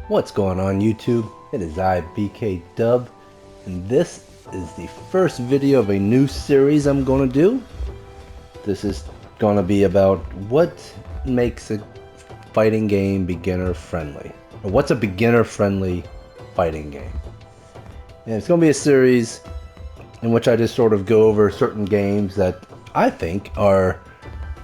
What's going on YouTube? It is I, BK Dub, and this is the first video of a new series I'm going to do. This is going to be about what makes a fighting game beginner friendly. Or what's a beginner friendly fighting game? And it's going to be a series in which I just sort of go over certain games that I think are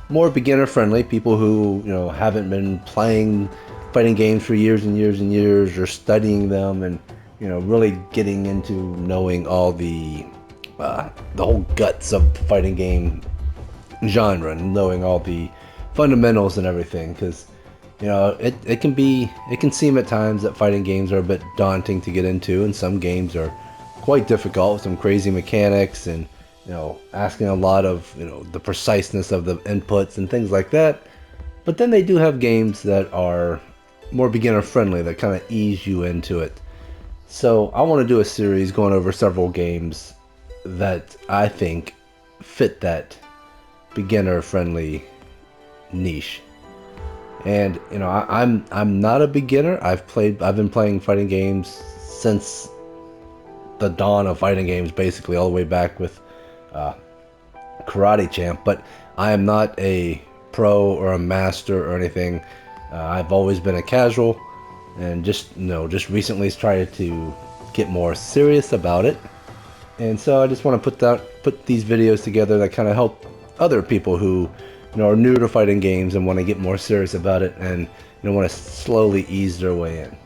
more beginner friendly. People who, haven't been playing fighting games for years and years and years, or studying them, and really getting into knowing all the whole guts of fighting game genre, and knowing all the fundamentals and everything. Because it can seem at times that fighting games are a bit daunting to get into, and some games are quite difficult with some crazy mechanics, and asking a lot of the preciseness of the inputs and things like that. But then they do have games that are more beginner friendly, that kind of ease you into it. So I want to do a series going over several games that I think fit that beginner friendly niche. And I'm not a beginner. I've been playing fighting games since the dawn of fighting games, basically all the way back with Karate Champ. But I am not a pro or a master or anything. I've always been a casual, and just recently started to get more serious about it. And so I just want to put these videos together that kind of help other people who are new to fighting games and want to get more serious about it, and want to slowly ease their way in.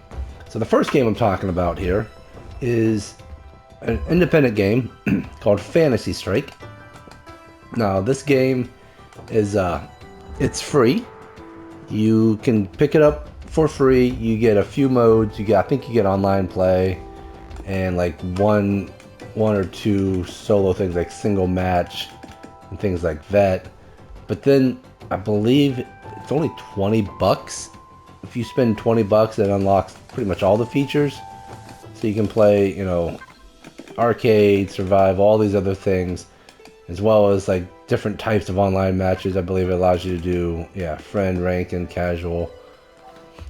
So the first game I'm talking about here is an independent game called Fantasy Strike. Now this game is it's free. You can pick it up for free. You get a few modes. I think you get online play, and like one or two solo things, like single match and things like that. But then I believe it's only $20. If you spend $20, it unlocks pretty much all the features. So you can play, arcade, survive, all these other things, as well as like different types of online matches. I believe it allows you to do, friend, rank, and casual.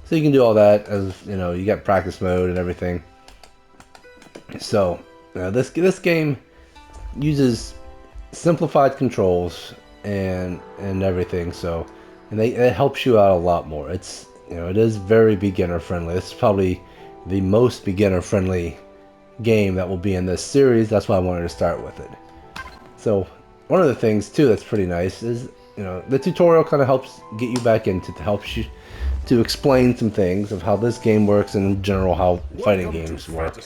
So you can do all that, as you got practice mode and everything. So this game uses simplified controls and everything. So it helps you out a lot more. It is very beginner friendly. This is probably the most beginner friendly game that will be in this series. That's why I wanted to start with it. So one of the things too that's pretty nice is the tutorial kind of helps get you back into it, helps you to explain some things of how this game works, and in general how fighting games work.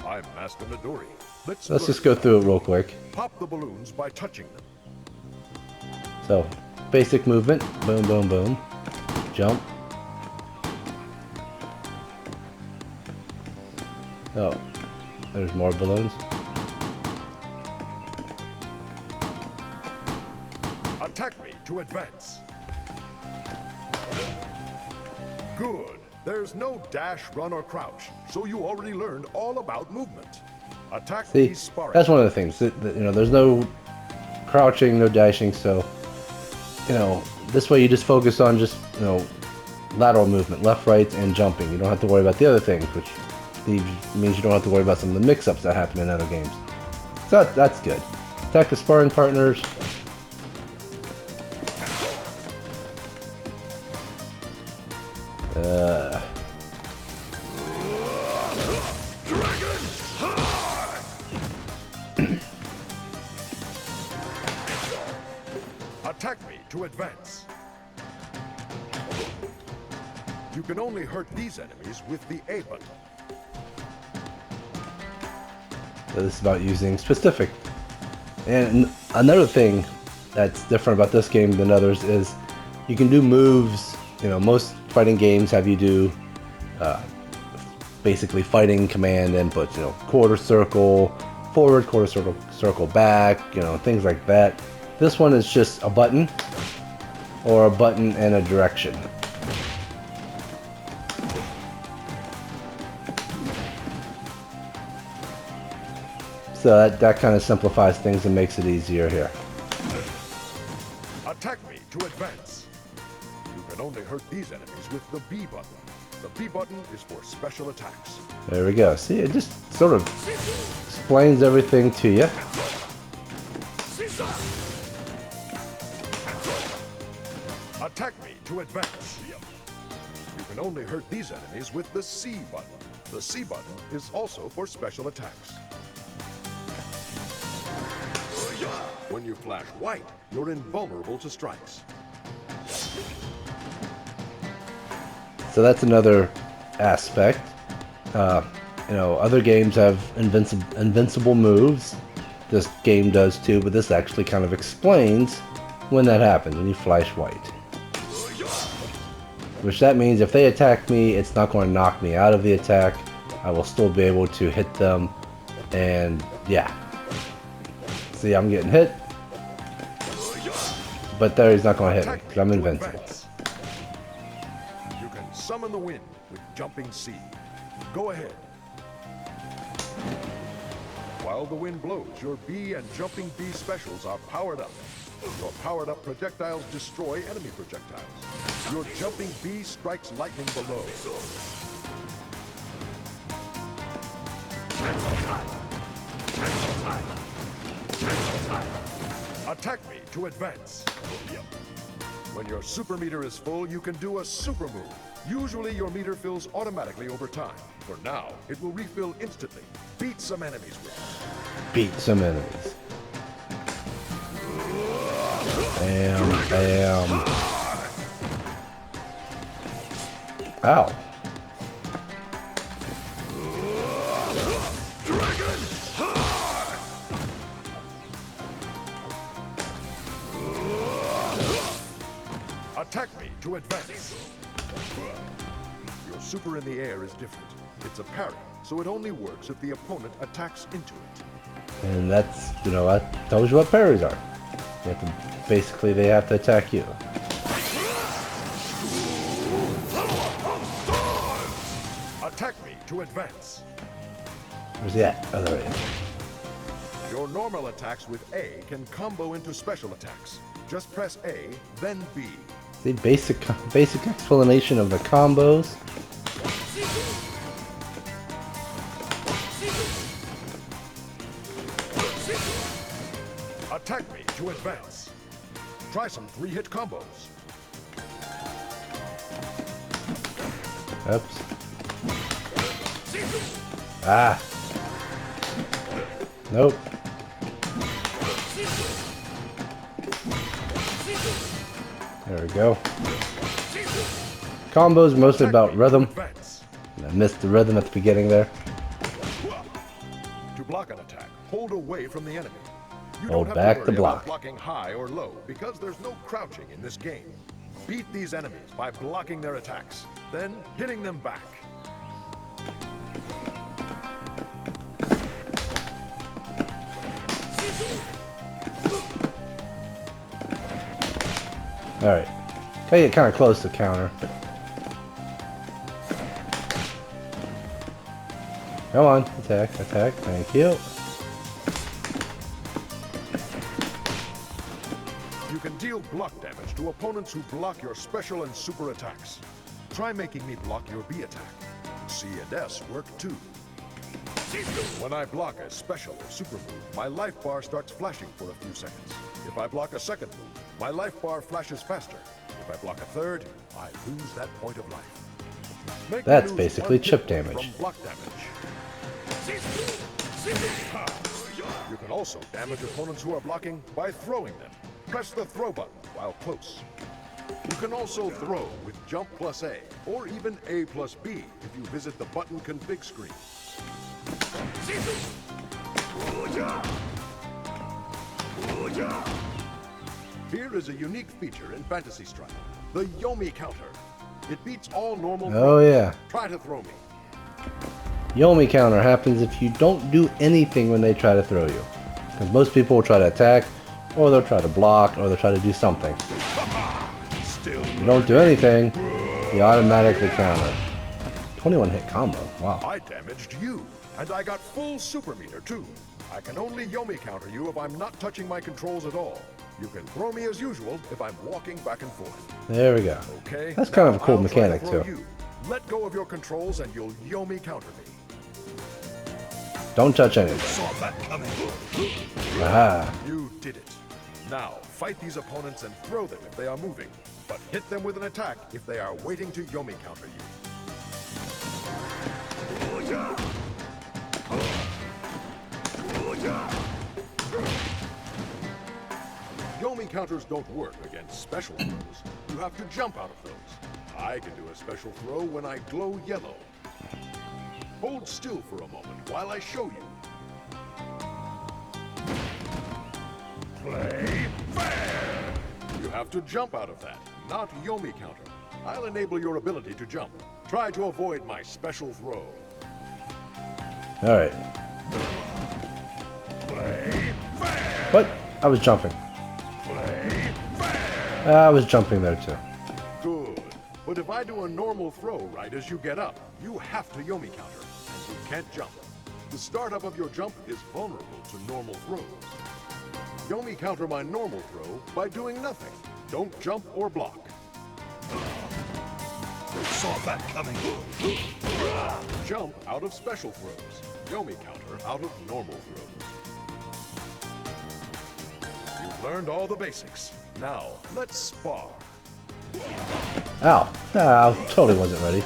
I'm Master Midori. Let's just go through it real quick. Pop the balloons by touching them. So basic movement, boom boom boom, jump. Oh, there's more balloons. Attack me to advance. Good. There's no dash, run, or crouch, so you already learned all about movement. Attack See, these sparring. that's one of the things. There's no crouching, no dashing, so this way you just focus on just lateral movement, left, right, and jumping. You don't have to worry about the other things, which means you don't have to worry about some of the mix-ups that happen in other games. So that's good. Attack the sparring partners. Attack me to advance. You can only hurt these enemies with the A button. So this is about using specific. And another thing that's different about this game than others is you can do moves. Most fighting games have you do basically fighting command inputs. Quarter circle forward, quarter circle back. Things like that. This one is just a button, or a button and a direction. So that kind of simplifies things and makes it easier here. Attack me to advance. You can only hurt these enemies with the B button. The B button is for special attacks. There we go. See, it just sort of explains everything to you. Attack me to advance. You can only hurt these enemies with the C button. The C button is also for special attacks. When you flash white, you're invulnerable to strikes. So that's another aspect. You know, other games have invincible moves. This game does too, but this actually kind of explains when that happens, when you flash white. Which that means if they attack me, it's not going to knock me out of the attack. I will still be able to hit them, and yeah. See, I'm getting hit, but there he's not going to hit me, because I'm invincible. You can summon the wind with jumping C. Go ahead. While the wind blows, your B and jumping B specials are powered up. Your powered up projectiles destroy enemy projectiles. Your jumping B strikes lightning below. Attack me to advance. When your super meter is full, you can do a super move. Usually your meter fills automatically over time. For now, it will refill instantly. Beat some enemies with it. Beat some enemies. Bam, bam. Ow. Attack me to advance. Your super in the air is different. It's a parry, so it only works if the opponent attacks into it. And that's, you know, that tells you what parries are. You have to, basically, they have to attack you. Attack me to advance. Where's he at? Oh, there he is. Your normal attacks with A can combo into special attacks. Just press A, then B. See, basic explanation of the combos. Attack me to advance. Try some 3-hit combos. Oops. Ah. Nope. There we go. Combos mostly about rhythm. I missed the rhythm at the beginning there. To block an attack, hold away from the enemy. You Hold don't have back to to worry block. about blocking high or low because there's no crouching in this game. Beat these enemies by blocking their attacks, then hitting them back. Alright. Gotta get kind of close to counter. Come on. Attack, attack. Thank you. You can deal block damage to opponents who block your special and super attacks. Try making me block your B attack. C and S work too. When I block a special or super move, my life bar starts flashing for a few seconds. If I block a second move, my life bar flashes faster. If I block a third, I lose that point of life. Make That's me lose basically 1 chip hit point damage. From block damage. You can also damage opponents who are blocking by throwing them. Press the throw button while close. You can also throw with jump plus A, or even A plus B if you visit the button config screen. Here is a unique feature in Fantasy Strike, the Yomi counter. It beats all normal Oh throws. yeah. Try to throw me. Yomi counter happens if you don't do anything when they try to throw you. Because most people will try to attack, or they'll try to block, or they'll try to do something. Still You don't do anything, you automatically counter. 21 hit combo. Wow. I damaged you, and I got full super meter too. I can only Yomi counter you if I'm not touching my controls at all. You can throw me as usual if I'm walking back and forth. There we go. Okay? That's kind of a now cool I'll try to mechanic throw too. You. Let go of your controls and you'll Yomi counter me. Don't touch anything. Saw that coming. Aha. You did it. Now, fight these opponents and throw them if they are moving, but hit them with an attack if they are waiting to Yomi counter you. Yomi counters don't work against special throws. You have to jump out of those. I can do a special throw when I glow yellow. Hold still for a moment while I show you. Play fair! You have to jump out of that, not Yomi counter. I'll enable your ability to jump. Try to avoid my special throw. Alright. Play fair! What? I was jumping. Play fair! I was jumping there too. Good. But if I do a normal throw right as you get up, you have to Yomi counter, and you can't jump. The startup of your jump is vulnerable to normal throws. Yomi counter my normal throw by doing nothing. Don't jump or block. Saw that coming. Jump out of special throws. Yomi counter out of normal throws. You've learned all the basics. Now, let's spar. Ow. Ah, I totally wasn't ready.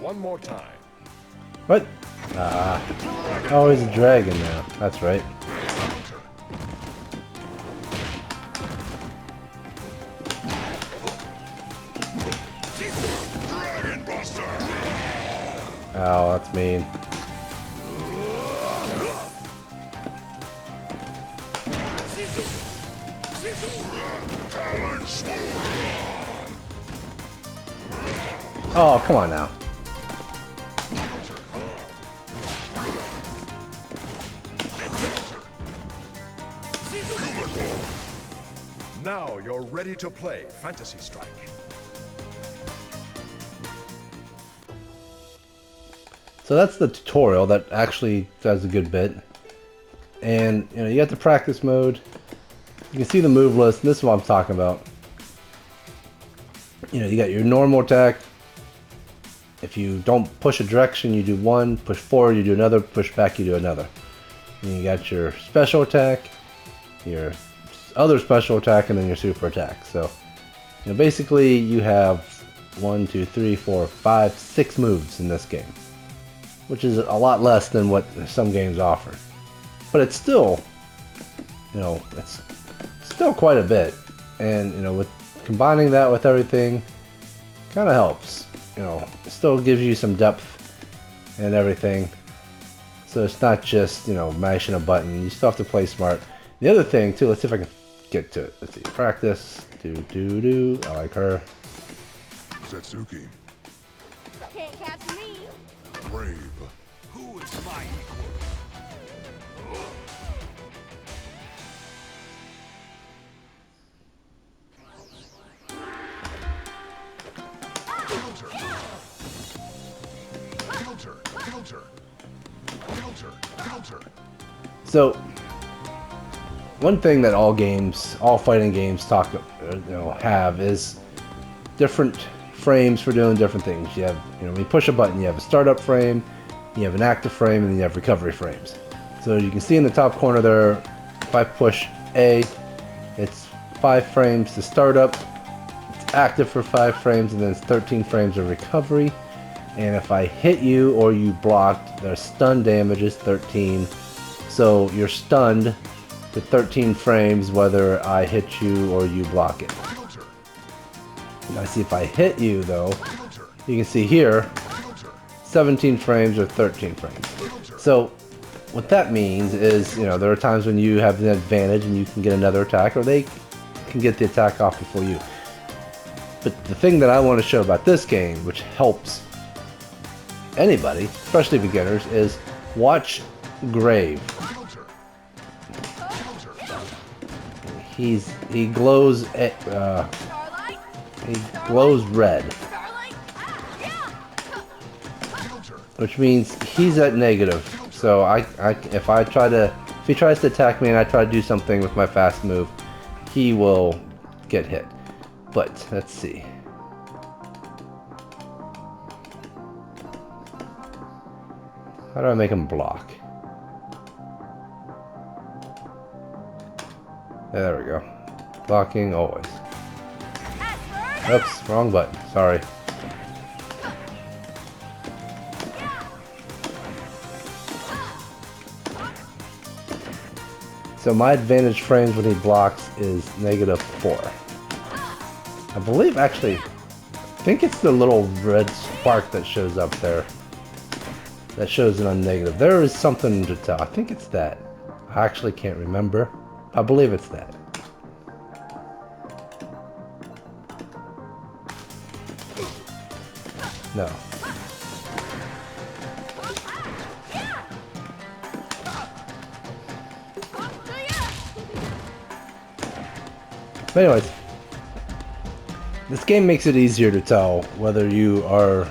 One more time. What? Ah. Oh, he's a dragon now. That's right. Oh, that's mean. Oh, come on now. Now you're ready to play Fantasy Strike. So that's the tutorial that actually does a good bit. And you know, you got the practice mode. You can see the move list, and this is what I'm talking about. You know, you got your normal attack. If you don't push a direction, you do one. Push forward, you do another. Push back, you do another. And you got your special attack, your other special attack, and then your super attack. So, you know, basically you have 1, 2, 3, 4, 5, 6 moves in this game, which is a lot less than what some games offer. But it's still, you know, it's still quite a bit. And, you know, with combining that with everything, kind of helps. You know, it still gives you some depth and everything. So it's not just, you know, mashing a button. You still have to play smart. The other thing, too, let's see if I can get to it. Let's see. Practice. Do. I like her. Setsuki. Can't catch me. Brave. Who is my equal? So, one thing that all games, all fighting games talk, you know, have is different frames for doing different things. You have, you know, when you push a button, you have a startup frame, you have an active frame, and then you have recovery frames. So you can see in the top corner there, if I push A, it's 5 frames to start up, it's active for 5 frames, and then it's 13 frames of recovery. And if I hit you or you blocked, their stun damage is 13. So you're stunned to 13 frames whether I hit you or you block it. Now see if I hit you though, you can see here, 17 frames or 13 frames. So what that means is, you know, there are times when you have an advantage and you can get another attack, or they can get the attack off before you. But the thing that I want to show about this game, which helps anybody, especially beginners, is watch Grave. He's he glows Starlight. he glows red, Starlight. Yeah. which means he's at negative. So if he tries to attack me and I try to do something with my fast move, he will get hit. But let's see. How do I make him block? There we go. Blocking always. Oops, wrong button. Sorry. So my advantage frames when he blocks is -4. I believe actually, I think it's the little red spark that shows up there. That shows it on negative. There is something to tell. I think it's that. I actually can't remember. I believe it's that. No. But anyways, this game makes it easier to tell whether you are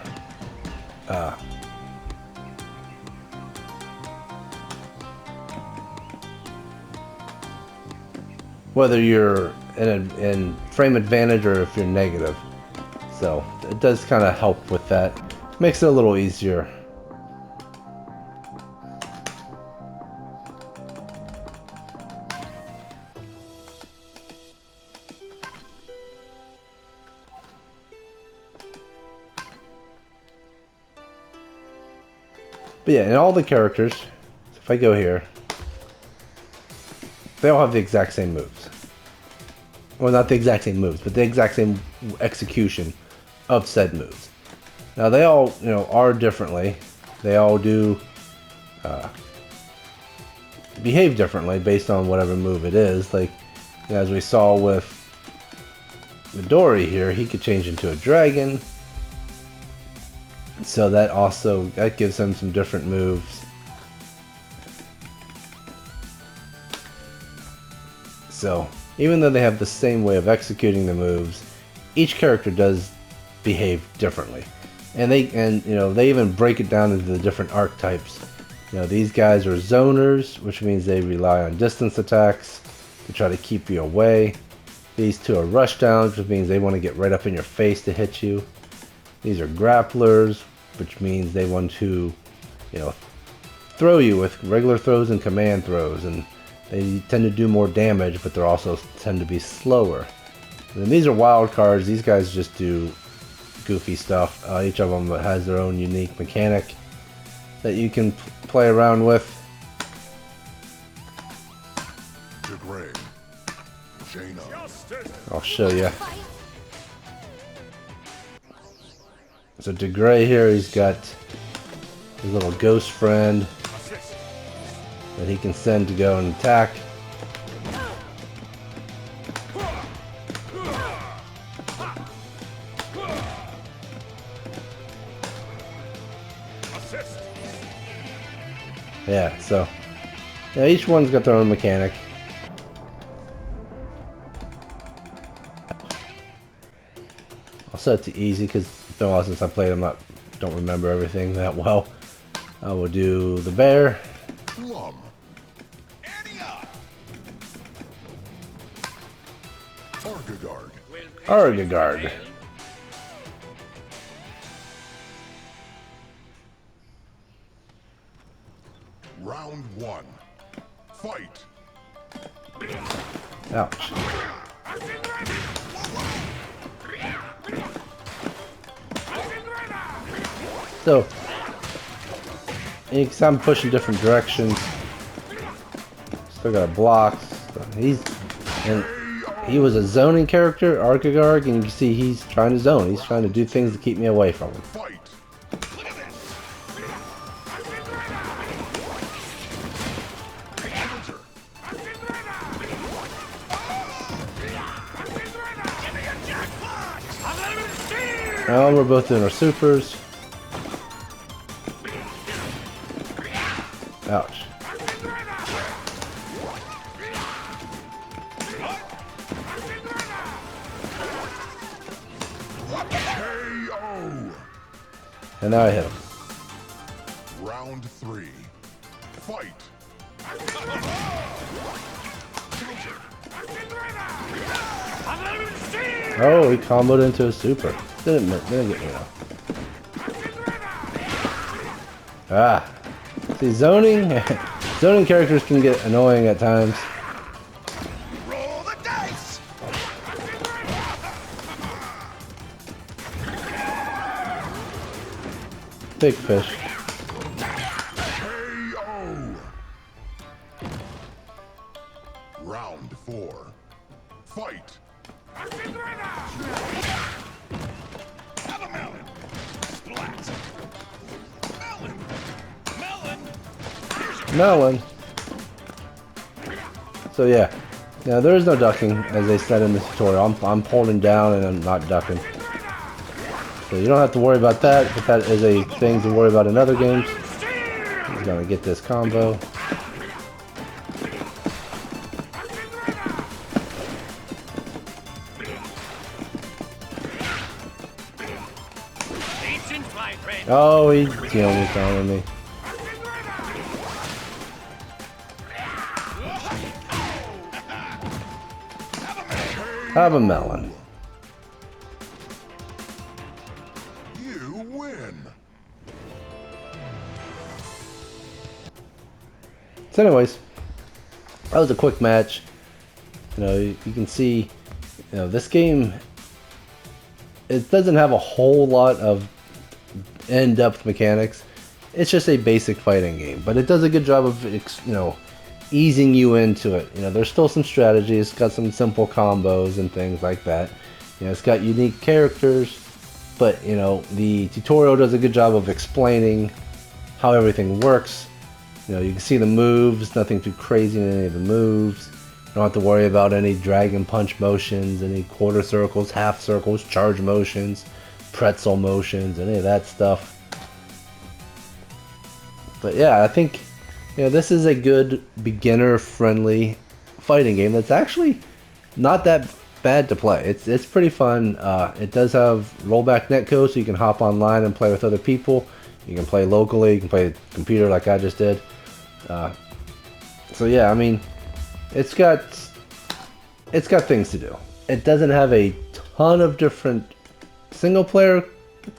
whether you're in frame advantage or if you're negative. So it does kind of help with that. Makes it a little easier. But yeah, and all the characters, if I go here, they all have the exact same moves. Well, not the exact same moves, but the exact same execution of said moves. Now they all, are differently. They all do behave differently based on whatever move it is. Like, as we saw with Midori here, he could change into a dragon. So that gives him some different moves. So even though they have the same way of executing the moves, each character does behave differently. And they even break it down into the different archetypes. These guys are zoners, which means they rely on distance attacks to try to keep you away. These two are rushdowns, which means they want to get right up in your face to hit you. These are grapplers, which means they want to, throw you with regular throws and command throws, and they tend to do more damage, but they also tend to be slower. And then these are wild cards. These guys just do goofy stuff. Each of them has their own unique mechanic that you can play around with. Degrade. Jaina. I'll show you. So DeGray here, he's got his little ghost friend that he can send to go and attack. Yeah, so each one's got their own mechanic. I'll set it to easy because it's been a while since I played them. Don't remember everything that well. I will do the bear. Plum. Argagard. Argagard. Round 1. Fight. Ouch. So, because I'm pushing different directions, still got a block. So he was a zoning character, Argagard, and you can see he's trying to zone. He's trying to do things to keep me away from him. Fight. Now we're both doing our supers. Ouch. And now I hit him. Round 3. Fight! Oh, he comboed into a super. Didn't get me though. Ah. See, zoning zoning characters can get annoying at times. Roll the dice. Big fish. KO! Round 4. Fight! Have a melon. Splat. Melon. Melon. Melon. So yeah. Now there is no ducking, as they said in the tutorial. I'm holding down and I'm not ducking. So you don't have to worry about that, but that is a thing to worry about in other games. He's gonna get this combo. Ancient vibrant. Oh, he almost down on me. Have a melon. You win! So anyways, that was a quick match. You know, you can see, you know, this game, it doesn't have a whole lot of in-depth mechanics. It's just a basic fighting game, but it does a good job of, you know, easing you into it. You know, there's still some strategies, it's got some simple combos and things like that. You know, it's got unique characters, but, you know, the tutorial does a good job of explaining how everything works. You know, you can see the moves, nothing too crazy in any of the moves. You don't have to worry about any dragon punch motions, any quarter circles, half circles, charge motions, pretzel motions, any of that stuff. But yeah, I think, you know, this is a good beginner-friendly fighting game that's actually not that bad to play. It's pretty fun. It does have rollback netcode, so you can hop online and play with other people. You can play locally. You can play computer like I just did. So yeah, I mean, it's got things to do. It doesn't have a ton of different single-player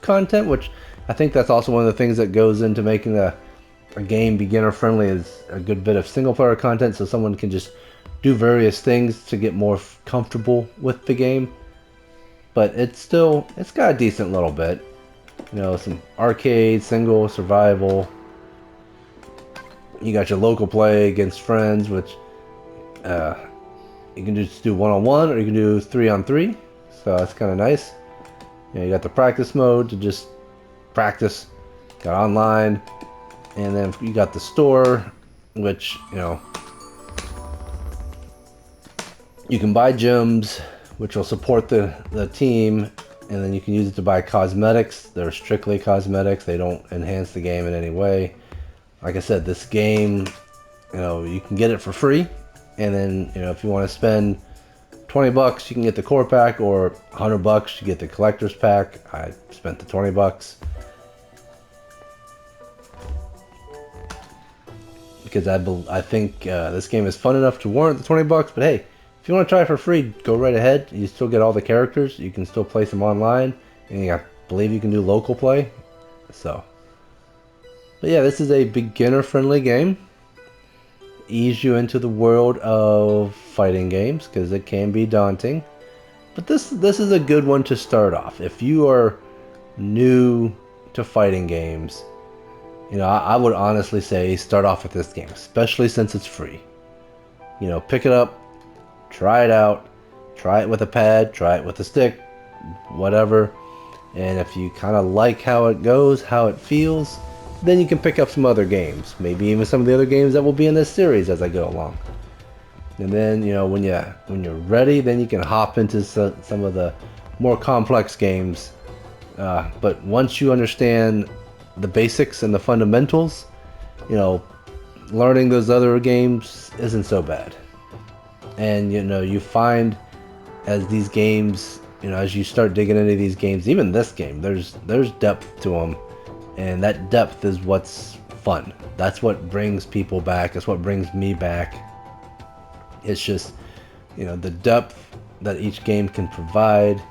content, which I think that's also one of the things that goes into making a game beginner friendly, is a good bit of single player content, so someone can just do various things to get more comfortable with the game. But it's got a decent little bit, you know, some arcade, single, survival. You got your local play against friends, which you can just do 1-on-1 or you can do 3-on-3, so that's kind of nice. You know, you got the practice mode to just practice, got online. And then you got the store, which, you know, you can buy gems, which will support the team, and then you can use it to buy cosmetics. They're strictly cosmetics. They don't enhance the game in any way. Like I said, this game, you know, you can get it for free, and then, you know, if you want to spend 20 bucks, you can get the core pack, or 100 bucks, you get the collector's pack. I spent the 20 bucks. Because I think this game is fun enough to warrant the 20 bucks, but hey, if you want to try it for free, go right ahead. You still get all the characters. You can still play some online, and I believe you can do local play. So, but yeah, this is a beginner-friendly game. Ease you into the world of fighting games, because it can be daunting. But this is a good one to start off. If you are new to fighting games, you know, I would honestly say start off with this game, especially since it's free. You know, pick it up, try it out, try it with a pad, try it with a stick, whatever. And if you kind of like how it goes, how it feels, then you can pick up some other games. Maybe even some of the other games that will be in this series as I go along. And then, you know, when you're ready, then you can hop into some of the more complex games. But once you understand the basics and the fundamentals, you know, learning those other games isn't so bad. And, you know, you find as these games, you know, as you start digging into these games, even this game, there's depth to them. and that depth is what's fun. That's what brings people back. That's what brings me back. It's just, you know, the depth that each game can provide,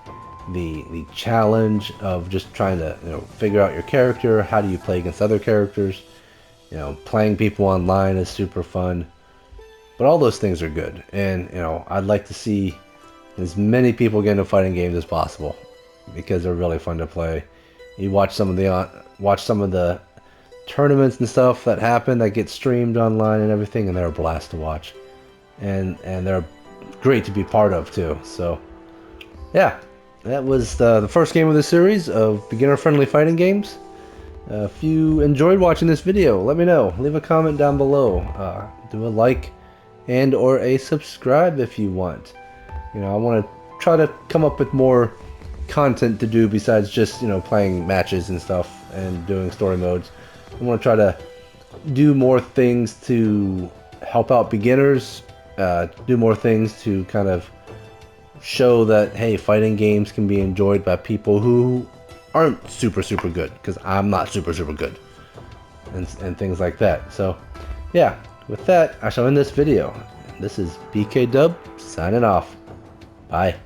the challenge of just trying to, you know, figure out your character. How do you play against other characters? You know, playing people online is super fun. But all those things are good, and you know, I'd like to see as many people get into fighting games as possible because they're really fun to play. You watch some of the tournaments and stuff that happen that get streamed online and everything, and they're a blast to watch, and they're great to be part of too. So yeah, that was the first game of the series of beginner-friendly fighting games. If you enjoyed watching this video, let me know. Leave a comment down below. Do a like and or a subscribe if you want. You know, I want to try to come up with more content to do besides just, you know, playing matches and stuff and doing story modes. I want to try to do more things to help out beginners, do more things to kind of show that, hey, fighting games can be enjoyed by people who aren't super good, because I'm not super good, and things like that. So yeah, with that, I shall end this video. This is BK Dub signing off. Bye.